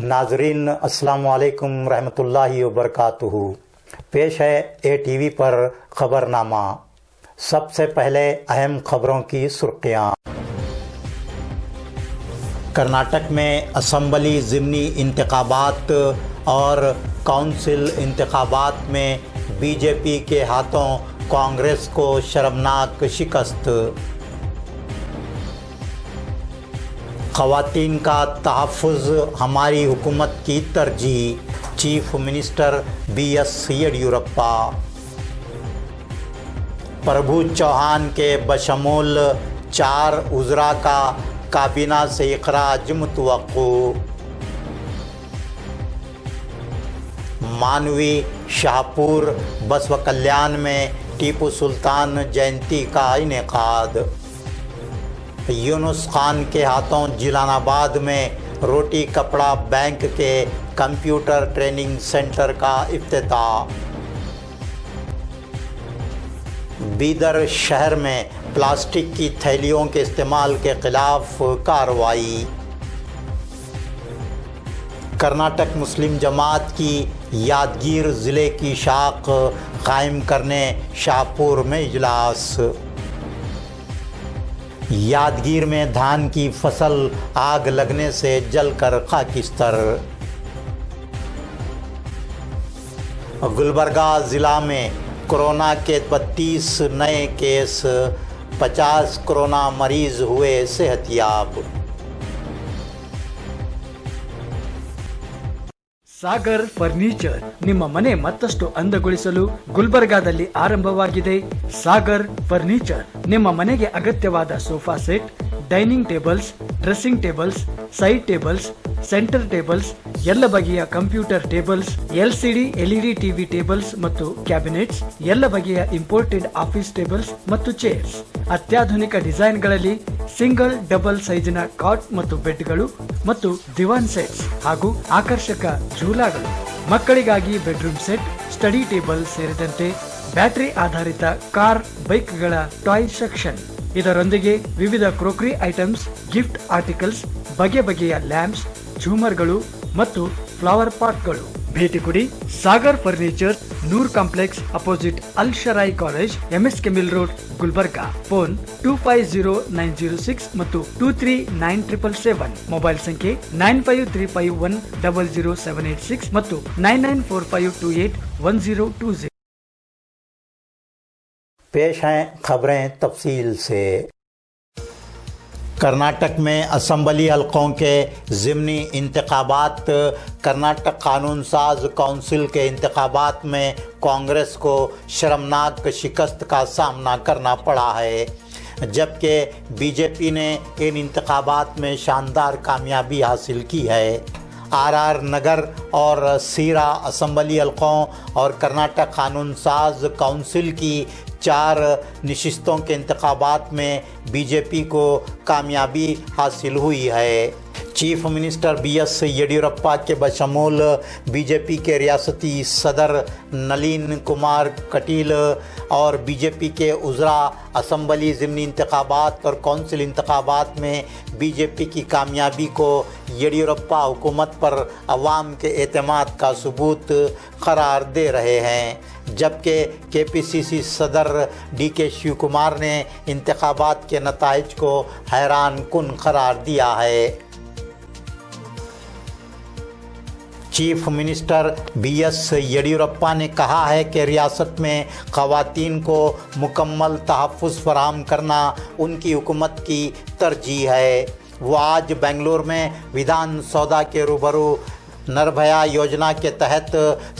नाजरीन अस्सलाम वालेकुम रहमतुल्लाहि व बरकातुहू। पेश है ATV पर खबरनामा। सबसे पहले अहम खबरों की सुर्खियाँ। कर्नाटक में असम्बली ज़िमनी इंतखाबात और काउंसिल इंतखाबात में BJP के हाथों कांग्रेस को शर्मनाक शिकस्त। ख़वातीन का तहफ़्फ़ुज़ हमारी हुकूमत की तरजीह, चीफ मिनिस्टर BS येडियुरप्पा। प्रभु चौहान के बशमूल 4 उज़रा का काबीना से इखराज मुतवक्को। मानवी शाहपुर बसव कल्याण में टीपू सुल्तान जयंती का इनेकाद। यूनुस खान के हाथों जिलानाबाद में रोटी कपड़ा बैंक के कंप्यूटर ट्रेनिंग सेंटर का इफ्तिताह। बीदर शहर में प्लास्टिक की थैलियों के इस्तेमाल के खिलाफ कार्रवाई। कर्नाटक मुस्लिम जमात की यादगीर ज़िले की शाख कायम करने शाहपुर में इजलास। यादगीर में धान की फसल आग लगने से जलकर खाकिस्तर। गुलबर्गा ज़िला में कोरोना के 32 नए केस, 50 कोरोना मरीज़ हुए सेहतियाब। ಸಾಗರ್ ಫರ್ನಿಚರ್ ನಿಮ್ಮ ಮನೆ ಮತ್ತಷ್ಟು ಅಂದಗೊಳಿಸಲು ಗುಲ್ಬರ್ಗಾದಲ್ಲಿ ಆರಂಭವಾಗಿದೆ. ಸಾಗರ್ ಫರ್ನಿಚರ್ ನಿಮ್ಮ ಮನೆಗೆ ಅಗತ್ಯವಾದ sofa set, dining tables, dressing tables, side tables, centre tables, ಎಲ್ಲ ಬಗೆಯ computer tables, LCD LED TV tables ಮತ್ತು ಕ್ಯಾಬಿನೆಟ್ಸ್, ಎಲ್ಲ ಬಗೆಯ ಇಂಪೋರ್ಟೆಡ್ ಆಫೀಸ್ ಟೇಬಲ್ಸ್ ಮತ್ತು ಚೇರ್ಸ್, ಅತ್ಯಾಧುನಿಕ ಡಿಸೈನ್ಗಳಲ್ಲಿ ಸಿಂಗಲ್ ಡಬಲ್ ಸೈಜಿನ ಕಾಟ್ ಮತ್ತು ಬೆಡ್ಗಳು ಮತ್ತು ದಿವಾನ್ ಸೆಟ್ಸ್ ಹಾಗೂ ಆಕರ್ಷಕ ಝೂಲಾಗಳು, ಮಕ್ಕಳಿಗಾಗಿ ಬೆಡ್ರೂಮ್ ಸೆಟ್, ಸ್ಟಡಿ ಟೇಬಲ್ ಸೇರಿದಂತೆ ಬ್ಯಾಟರಿ ಆಧಾರಿತ ಕಾರ್ ಬೈಕ್ಗಳ ಟಾಯ್ ಸೆಕ್ಷನ್. ಇದರೊಂದಿಗೆ ವಿವಿಧ ಕ್ರೋಕರಿ ಐಟಮ್ಸ್, ಗಿಫ್ಟ್ ಆರ್ಟಿಕಲ್ಸ್, ಬಗೆ ಬಗೆಯ ಲ್ಯಾಂಪ್ಸ್, ಝೂಮರ್ಗಳು ಮತ್ತು ಫ್ಲವರ್ ಪಾಟ್ಗಳು. ಭೇಟಿ ಕೊಡಿ Sagar furniture, Noor complex opposite ಅಲ್ ಶರಾಯಿ college, MSK mill road, Gulbarga. Phone 250906 ಮತ್ತು 239777. ಮೊಬೈಲ್ ಸಂಖ್ಯೆ 9535100786 ಮತ್ತು 9945281020. पेश हैं खबरें तफसील से। कर्नाटक में असम्बली हलकों के ज़िमनी इंतखाबात। कर्नाटक कानून साज काउंसिल के इंतखाबात में कांग्रेस को शर्मनाक शिकस्त का सामना करना पड़ा है, जबकि BJP ने इन इंतखाबात में शानदार कामयाबी हासिल की है। RR नगर और सीरा असम्बली हलकों और कर्नाटक कानून साज काउंसिल की 4 नशिस्तों के इंतखाबात में BJP को कामयाबी हासिल हुई है। चीफ मिनिस्टर BS येडियुरप्पा के बशमूल BJP के रियासती सदर नलीन कुमार कटील और BJP के उज़रा असम्बली ज़िमनी इंतखाबात और कौंसिल इंतखाबात में BJP की कामयाबी को येडियुरप्पा हुकूमत पर अवाम के एतमाद का सबूत करार दे रहे हैं, जबकि KPCC सदर DK शिवकुमार ने इंतखाबात के नताइज को हैरान कुन करार दिया है। चीफ मिनिस्टर BS येडियुरप्पा ने कहा है कि रियासत में ख़वातीन को मुकम्मल तहफ़्फ़ुज़ फराहम करना उनकी हुकूमत की तरजीह है। वो आज बेंगलुरु में विधान सौदा के रूबरू निर्भया योजना के तहत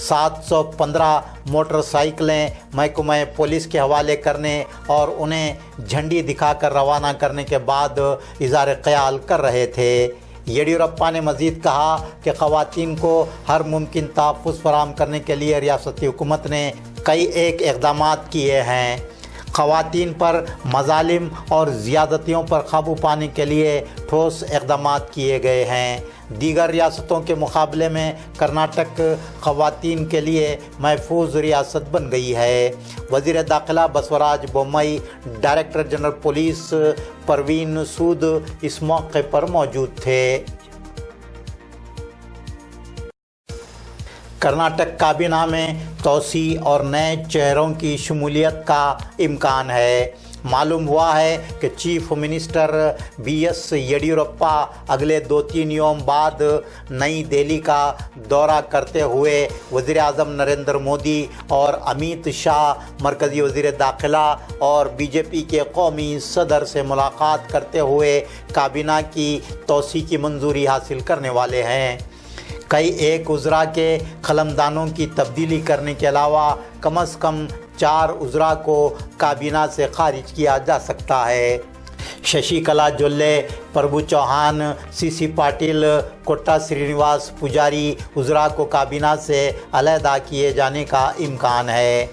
715 मोटरसाइकिलें महकमा पुलिस के हवाले करने और उन्हें झंडी दिखाकर रवाना करने के बाद इज़हार ख़याल कर रहे थे। येडियुरप्पा ने मज़ीद कहा कि ख़वातीन को हर मुमकिन तहफ़्फ़ुज़ फराहम करने के लिए रियासती हुकूमत ने कई इक़दामात किए हैं। ख़वातीन पर मज़ालिम और ज़्यादतियों पर काबू पाने के लिए ठोस इक़दामात किए गए हैं। दीगर रियासतों के मुकाबले में कर्नाटक ख़वातीन के लिए महफूज रियासत बन गई है। वज़ीर दाखिला Basavaraj Bommai, director general police Praveen Sood इस मौके पर मौजूद थे। कर्नाटक काबीना में तोसी और नए चेहरों की शमूलियत का इम्कान है। मालूम हुआ है कि चीफ मिनिस्टर BS येडियुरप्पा अगले 2-3 यौम बाद नई दिल्ली का दौरा करते हुए वज़ीर आज़म नरेंद्र मोदी और अमित शाह मरकज़ी वज़ीर दाखिला और BJP के कौमी सदर से मुलाकात करते हुए काबीना की तोसी की मंजूरी हासिल करने वाले हैं। कई एक उज़रा के कलमदानों की तब्दीली करने के अलावा कम से कम 4 उज़रा को काबीना से खारिज किया जा सकता है। शशिकला जोल्ले, प्रभु चौहान, CC पाटिल, कोट्टा श्रीनिवास पुजारी उज़रा को काबीना से अलहदा किए जाने का इम्कान है।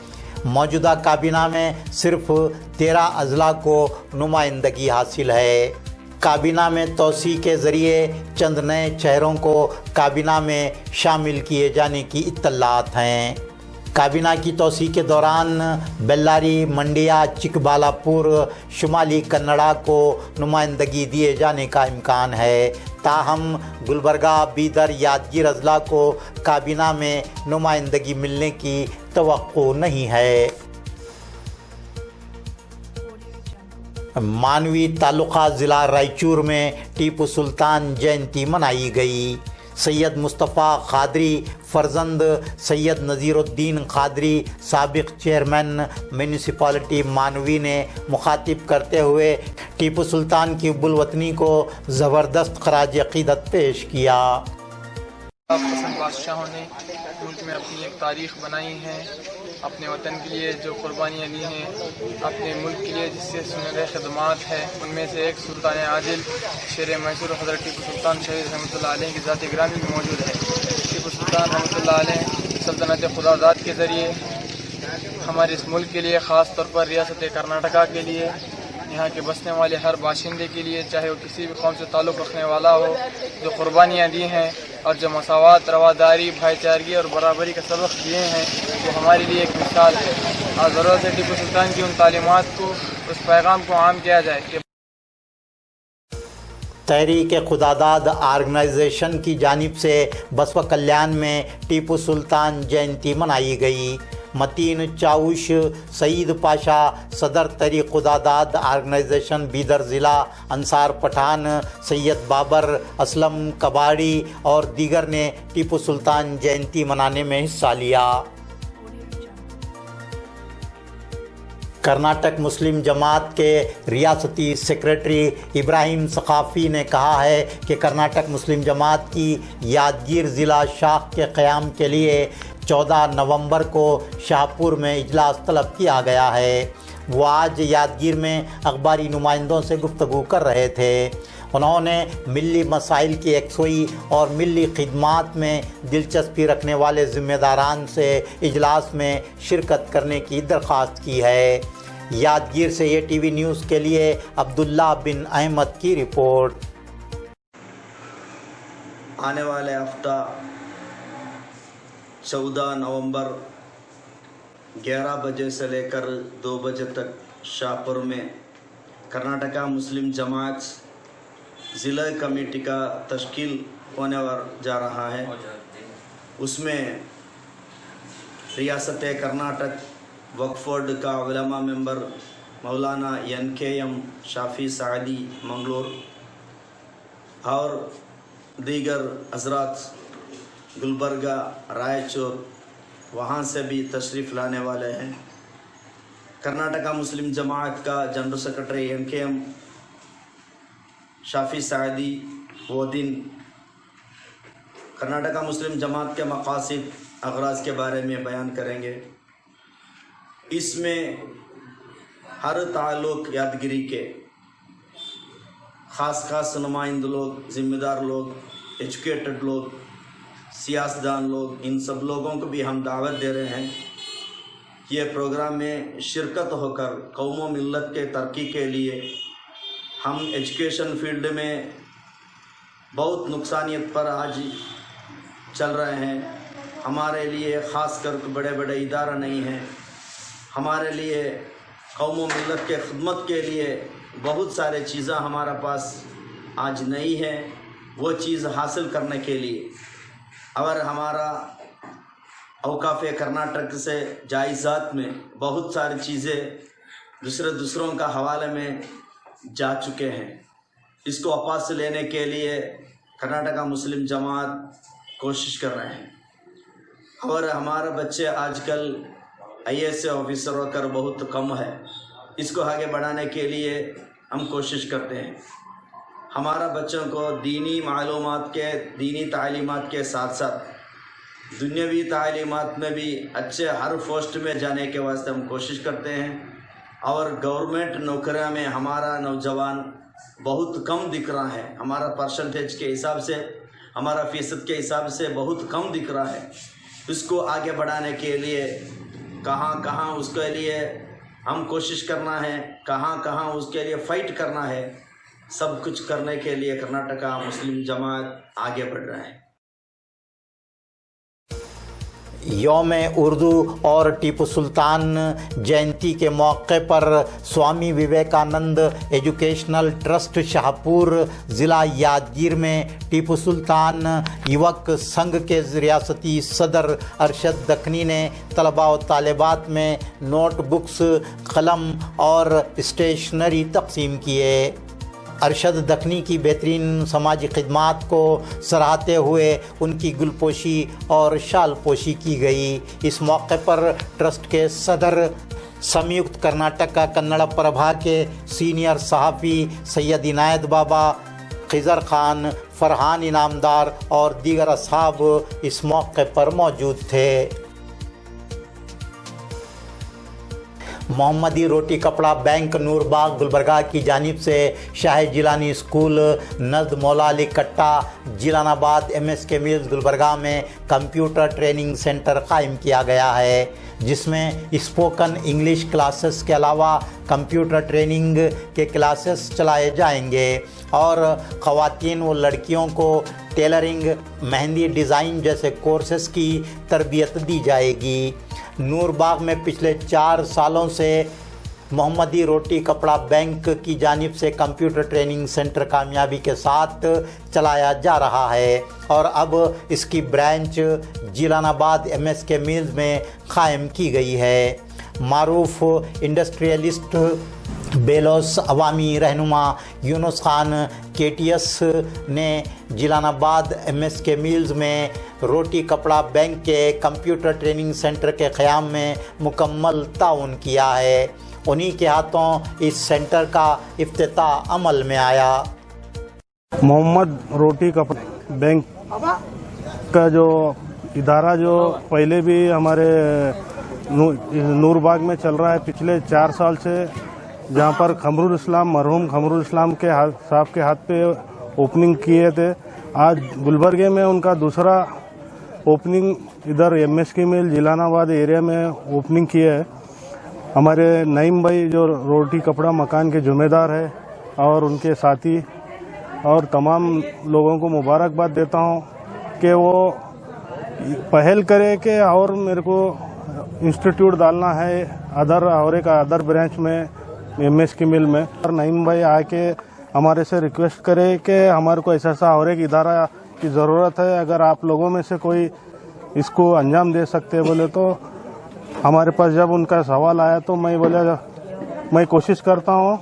मौजूदा काबीना में सिर्फ 13 अज़ला को नुमाइंदगी हासिल है। काबीना में तोसी के ज़रिए चंद नए चेहरों को काबीना में शामिल किए जाने की इत्तलात हैं। काबीना की तोसी के दौरान बेल्लारी, मंडिया, चिकबालापुर, शुमाली कन्नड़ा को नुमाइंदगी दिए जाने का इम्कान है। ताहम गुलबर्गा, बीदर, यादगीर अज़ला को काबीना में नुमाइंदगी मिलने की तवक्को नहीं है। मानवी तालुका ज़िला रायचूर में टीपू सुल्तान जयंती मनाई गई। सैयद मुस्तफ़ा क़ादरी फ़र्जंद सैयद नज़ीरुद्दीन क़ादरी साबिक़ चेयरमैन म्यूनिसिपैलिटी मानवी ने मुखातिब करते हुए टीपू सुल्तान की बुलवतनी को ज़बरदस्त ख़राज अक़ीदत पेश किया। पसंद बादशाहों ने मुल्क में अपनी एक तारीख़ बनाई है, अपने वतन के लिए जो कुर्बानियाँ दी हैं, अपने मुल्क के लिए जिससे सुनहरे खदमात है, उनमें से एक सुल्तान आदिल शेर मैसूर हज़रत टीपू सुल्तान शहीद रहमतुल्लाह अलैह की ज़ात ग्रामी में मौजूद है। टीपू सुल्तान रहमतुल्लाह अलैह सल्तनत खुदाज़ाद के ज़रिए हमारे इस मुल्क के लिए, ख़ास तौर पर रियासत कर्नाटका के लिए, यहाँ के बसने वाले हर बाशिंदे के लिए, चाहे वो किसी भी कौम से ताल्लुक़ रखने वाला हो, जो कुर्बानियाँ दी हैं और जो मसावात, रवादारी, भाईचारगी और बराबरी का सबक दिए हैं, वो हमारे लिए एक मिसाल है। और ज़रूरत है टीपू सुल्तान की उन तालीमात को, उस पैगाम को आम किया जाए कि तहरीक खुदादाद आर्गेनाइजेशन की जानिब से बसवा कल्याण में टीपू सुल्तान जयंती मनाई गई। मतीन चाउश सईद पाशा सदर तहरीक खुदादाद आर्गेनाइजेशन बीदर ज़िला, अंसार पठान, सैयद बाबर, असलम कबाड़ी और दीगर ने टीपू सुल्तान जयंती मनाने में हिस्सा लिया। कर्नाटक मुस्लिम जमात के रियासती सेक्रेटरी इब्राहिम सकाफ़ी ने कहा है कि कर्नाटक मुस्लिम जमात की यादगीर ज़िला शाख के क़याम के लिए 14 नवंबर को शाहपुर में इजलास तलब किया गया है। वो आज यादगीर में अखबारी नुमाइंदों से गुफ्तगू कर रहे थे। उन्होंने मिली मसाइल की यकसुई और मिली खिदमात में दिलचस्पी रखने वाले ज़िम्मेदारान से इजलास में शिरकत करने की दरख्वास्त की है। यादगीर से ATV न्यूज़ के लिए अब्दुल्ला बिन अहमद की रिपोर्ट। आने वाले हफ्ता 14 नवंबर 11 बजे से लेकर 2 बजे तक शाहपुर में कर्नाटका मुस्लिम जमात ज़िला कमेटी का तश्कील होने जा रहा है। उसमें रियासत कर्नाटक वक्फ बोर्ड का उलमा मेंबर मौलाना NKM शाफी सादी मंगलोर और दीगर हजरात गुलबर्गा, रायचूर वहाँ से भी तशरीफ़ लाने वाले हैं। कर्नाटका मुस्लिम जमात का जनरल सेक्रेटरी NKM शाफी सादी वो दिन कर्नाटका मुस्लिम जमात के मकासद अगराज के बारे में बयान करेंगे। इसमें हर ताल्लुक़ यादगिरी के ख़ास नुमाइंद लोग, ज़िम्मेदार लोग, एजुकेटेड लोग, सियासतदान लोग, इन सब लोगों को भी हम दावत दे रहे हैं। ये प्रोग्राम में शिरकत होकर कौम व मिल्लत के तरक्की के लिए हम एजुकेशन फील्ड में बहुत नुकसानियत पर आज चल रहे हैं। हमारे लिए ख़ास कर बड़े बड़े इदारा नहीं हैं। हमारे लिए कौम व मिल्लत के खिदमत के लिए बहुत सारे चीज़ें हमारे पास आज नहीं है। वो चीज़ हासिल करने के लिए अगर हमारा औकाफ कर्नाटक से जायज़ात में बहुत सारी चीज़ें दूसरों का हवाले में जा चुके हैं। इसको वापस लेने के लिए कर्नाटका मुस्लिम जमात कोशिश कर रहे हैं और हमारे बच्चे आजकल IAS ऑफिसर होकर बहुत कम है। इसको आगे बढ़ाने के लिए हम कोशिश करते हैं। हमारा बच्चों को दीनी मालूमात के दीनी तालीमात के साथ साथ दुनियावी तालीमात में भी अच्छे हर पोस्ट में जाने के वास्ते हम कोशिश करते हैं। और गवर्नमेंट नौकरियों में हमारा नौजवान बहुत कम दिख रहा है। हमारा परसेंटेज के हिसाब से, हमारा फ़ीसद के हिसाब से बहुत कम दिख रहा है। इसको आगे बढ़ाने के लिए कहाँ कहाँ उसके लिए हम कोशिश करना है, कहाँ कहाँ उसके लिए फ़ाइट करना है, सब कुछ करने के लिए कर्नाटका मुस्लिम जमात आगे बढ़ रहा है। यौम उर्दू और टीपू सुल्तान जयंती के मौके पर स्वामी विवेकानंद एजुकेशनल ट्रस्ट शाहपुर ज़िला यादगीर में टीपू सुल्तान युवक संघ के रियासती सदर अरशद दखनी ने तलबा व तालिबात में नोटबुक्स, कलम और स्टेशनरी तकसीम किए। अरशद दखनी की बेहतरीन समाजी खिदमात को सराहते हुए उनकी गुलपोशी और शालपोशी की गई। इस मौके पर ट्रस्ट के सदर संयुक्त कर्नाटक का कन्नड़ प्रभा के सीनियर सहाफ़ी सैयद इनायत बाबा, खिज़र खान, फरहान इनामदार और दीगर असहाब इस मौके पर मौजूद थे। मोहम्मदी रोटी कपड़ा बैंक नूरबाग गुलबर्गा की जानिब से शाह जिलानी स्कूल नज़द मौला अली कट्टा जिलानाबाद MSK मिल्स गुलबर्गा में कंप्यूटर ट्रेनिंग सेंटर कायम किया गया है, जिसमें स्पोकन इंग्लिश क्लासेस के अलावा कंप्यूटर ट्रेनिंग के क्लासेस चलाए जाएंगे और ख़वातीन व लड़कियों को टेलरिंग, मेहंदी डिज़ाइन जैसे कोर्सेस की तरबियत दी जाएगी। नूरबाग में पिछले 4 सालों से मोहम्मदी रोटी कपड़ा बैंक की जानिब से कंप्यूटर ट्रेनिंग सेंटर कामयाबी के साथ चलाया जा रहा है और अब इसकी ब्रांच जिलानाबाद MSK मिल्स में कायम की गई है। मारूफ इंडस्ट्रियलिस्ट बेलोस अवामी रहनुमा यूनुस खान KTS ने जिलानाबाद MSK मिल्स में रोटी कपड़ा बैंक के कंप्यूटर ट्रेनिंग सेंटर के क़याम में मुकम्मल ताउन किया है। उन्हीं के हाथों इस सेंटर का इफ्तिताह अमल में आया। मोहम्मद रोटी कपड़ा बैंक का जो इदारा जो पहले भी हमारे नूरबाग में चल रहा है पिछले 4 साल से, जहाँ पर खमरुल इस्लाम मरहूम खमरुल इस्लाम के साहब के हाथ पे ओपनिंग किए थे। आज गुलबर्गे में उनका दूसरा ओपनिंग इधर MSK मिल जिलानाबाद एरिया में ओपनिंग किया है। हमारे नईम भाई जो रोटी कपड़ा मकान के ज़िम्मेदार है और उनके साथी और तमाम लोगों को मुबारकबाद देता हूँ कि वो पहल करे कि और मेरे को इंस्टीट्यूट डालना है अदर ब्रांच में MSK मिल में। और नईम भाई आके हमारे से रिक्वेस्ट करे कि हमारे को ऐसा और एक इदारा की ज़रूरत है, अगर आप लोगों में से कोई इसको अंजाम दे सकते हैं बोले तो हमारे पास जब उनका सवाल आया तो मैं बोला मैं कोशिश करता हूँ,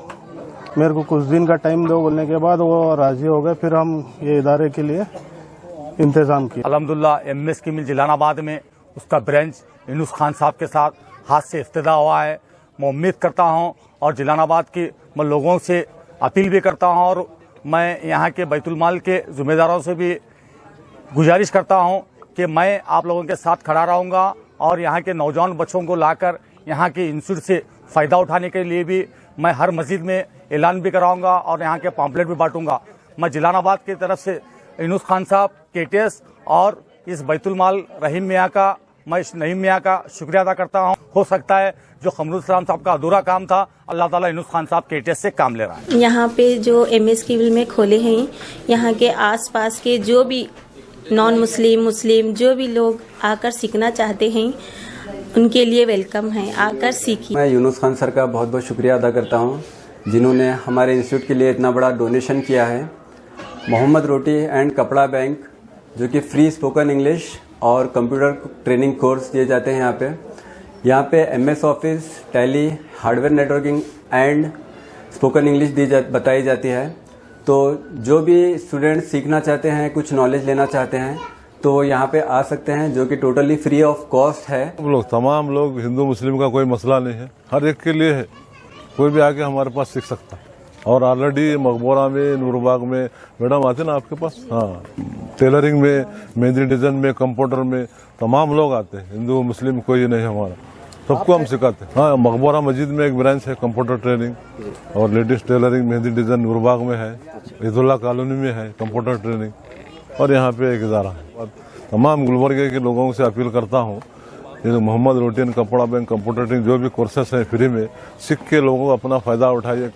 मेरे को कुछ दिन का टाइम दो बोलने के बाद वो राज़ी हो गए। फिर हम ये इदारे के लिए इंतज़ाम किया। अल्हम्दुलिल्लाह MSK मिल जिलानाबाद में उसका ब्रांच यूनुस खान साहब के साथ हाथ से इफ्तिदा हुआ है। मैं उम्मीद करता हूँ और जिलानाबाद के मैं लोगों से अपील भी करता हूँ और मैं यहाँ के बैतुल माल के ज़िम्मेदारों से भी गुजारिश करता हूँ कि मैं आप लोगों के साथ खड़ा रहूँगा और यहाँ के नौजवान बच्चों को लाकर यहाँ के इंस्टीट्यूट से फ़ायदा उठाने के लिए भी मैं हर मस्जिद में ऐलान भी कराऊँगा और यहाँ के पम्पलेट भी बांटूँगा। मैं जिलानाबाद की तरफ से यूनुस खान साहब, KTS और इस बैतुल माल रहीम मियाँ का, मैं इस नईम मियाँ का शुक्रिया अदा करता हूँ। हो सकता है जो खमरुल इस्लाम साहब का अधूरा काम था, अल्लाह ताला यूनुस खान साहब KTS से काम ले रहा है। यहाँ पे जो MSK मिल में खोले हैं, यहाँ के आसपास के जो भी नॉन मुस्लिम जो भी लोग आकर सीखना चाहते हैं उनके लिए वेलकम है, आकर सीखिए। मैं यूनुस खान सर का बहुत बहुत शुक्रिया अदा करता हूँ जिन्होंने हमारे इंस्टीट्यूट के लिए इतना बड़ा डोनेशन किया है। मोहम्मद रोटी एंड कपड़ा बैंक जो कि फ्री स्पोकन इंग्लिश اور کمپیوٹر ٹریننگ کورس دیے جاتے ہیں یہاں پہ MS office, Tally, hardware networking and spoken English بتائی جاتی ہے. تو جو بھی اسٹوڈنٹ سیکھنا چاہتے ہیں, کچھ نالج لینا چاہتے ہیں تو وہ یہاں پہ آ سکتے ہیں, جو کہ ٹوٹلی فری آف کاسٹ ہے. تمام لوگ ہندو مسلم کا کوئی مسئلہ نہیں ہے, ہر ایک کے لیے ہے, کوئی بھی آ کے ہمارے پاس سیکھ سکتا ہے. اور آلریڈی مقبورہ میں, نور باغ میں میڈم آتے نا آپ کے پاس, ہاں, ٹیلرنگ میں, مہندی ڈیزائن میں, کمپیوٹر میں تمام لوگ آتے ہیں. ہندو مسلم کوئی نہیں ہمارا, سب کو ہم سکھاتے ہیں. ہاں, مقبورہ مسجد میں ایک برانچ ہے کمپیوٹر ٹریننگ, اور لیڈیز ٹیلرنگ, مہندی ڈیزائن نور باغ میں ہے, عید اللہ کالونی میں ہے کمپیوٹر ٹریننگ, اور یہاں پہ ایک ادارہ ہے. تمام گلبرگہ کے لوگوں سے اپیل کرتا ہوں, یہ محمد روٹین کپڑا بینک کمپیوٹر ٹریننگ جو بھی کورسز ہیں فری میں, سیکھ کے لوگوں کو اپنا فائدہ اٹھائیے.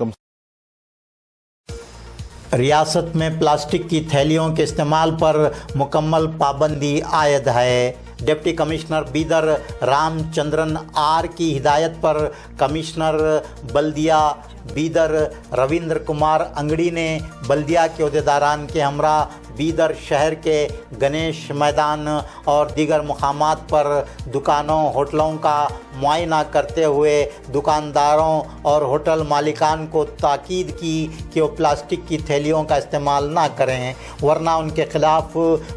ریاست میں پلاسٹک کی تھیلیوں کے استعمال پر مکمل پابندی عائد ہے. Deputy commissioner Bidar Ram Chandran R کی ہدایت پر کمشنر بلدیہ بیدر رویندر کمار انگڑی نے بلدیہ کے عہدیداران کے ہمراہ بیدر شہر کے گنیش میدان اور دیگر مقامات پر دکانوں, ہوٹلوں کا معائنہ کرتے ہوئے دکانداروں اور ہوٹل مالکان کو تاکید کی کہ وہ پلاسٹک کی تھیلیوں کا استعمال نہ کریں, ورنہ ان کے خلاف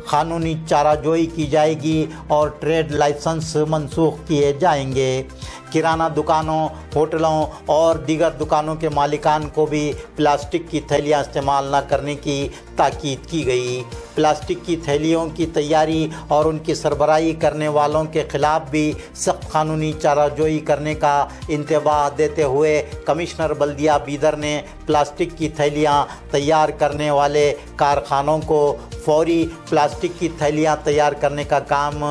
قانونی چارہ جوئی کی جائے گی اور ٹریڈ لائسنس منسوخ کیے جائیں گے. کرانہ دکانوں, ہوٹلوں اور دیگر دکانوں کے مالکان کو بھی پلاسٹک کی تھیلیاں استعمال نہ کرنے کی تاکید کی گئی. پلاسٹک کی تھیلیوں کی تیاری اور ان کی سربراہی کرنے والوں کے خلاف بھی سخت قانونی چارہ جوئی کرنے کا انتباہ دیتے ہوئے کمشنر بلدیہ بیدر نے پلاسٹک کی تھیلیاں تیار کرنے والے کارخانوں کو فوری پلاسٹک کی تھیلیاں تیار کرنے کا کام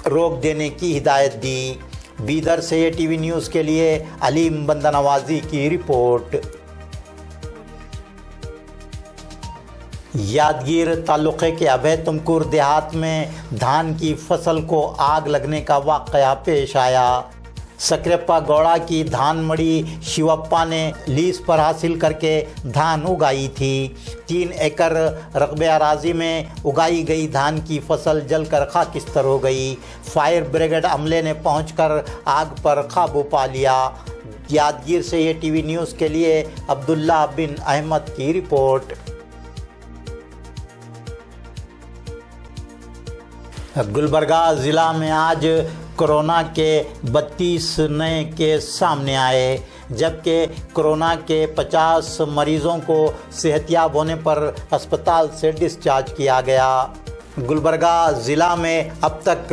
روک دینے کی ہدایت دی. بیدر سے ATV نیوز کے لیے علیم بندہ نوازی کی رپورٹ. یادگیر تعلقے کے ابھے تمکور دیہات میں دھان کی فصل کو آگ لگنے کا واقعہ پیش آیا. سکریپا گوڑا کی دھان مڑی شیوپا نے لیز پر حاصل کر کے دھان اگائی تھی. 3 ایکڑ رقبے اراضی میں اگائی گئی دھان کی فصل جل کر خاکستر ہو گئی. فائر بریگیڈ عملے نے پہنچ کر آگ پر قابو پا لیا. یادگیر سے ATV نیوز کے لیے عبداللہ بن احمد کی رپورٹ. گلبرگہ ضلع میں آج کورونا کے 32 نئے کیس سامنے آئے، جبکہ کورونا کے 50 مریضوں کو صحتیاب ہونے پر اسپتال سے ڈسچارج کیا گیا۔ گلبرگہ ضلع میں اب تک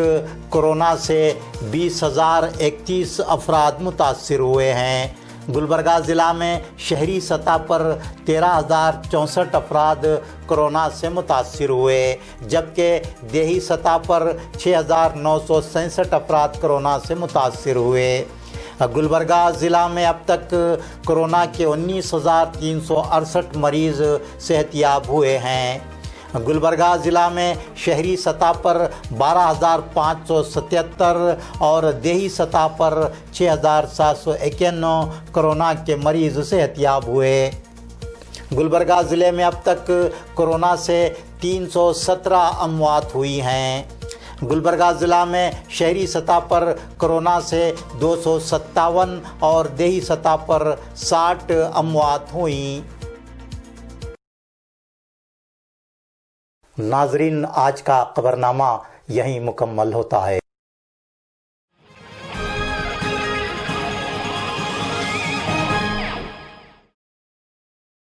کورونا سے 20,031 افراد متاثر ہوئے ہیں۔ گلبرگہ ضلع میں شہری سطح پر 13,064 افراد کورونا سے متاثر ہوئے، جبکہ دیہی سطح پر 6,967 افراد کورونا سے متاثر ہوئے۔ گلبرگہ ضلع میں اب تک کورونا کے 19,368 مریض صحتیاب ہوئے ہیں۔ گلبرگہ ضلع میں شہری سطح پر 12,577 اور دیہی سطح پر 6,791 کورونا کے مریض صحتیاب ہوئے۔ گلبرگہ ضلع میں اب تک کورونا سے 317 اموات ہوئی ہیں۔ گلبرگہ ضلع میں شہری سطح پر کورونا سے 257 اور دیہی سطح پر 60 اموات ہوئیں۔ ناظرین، آج کا خبرنامہ یہیں مکمل ہوتا ہے۔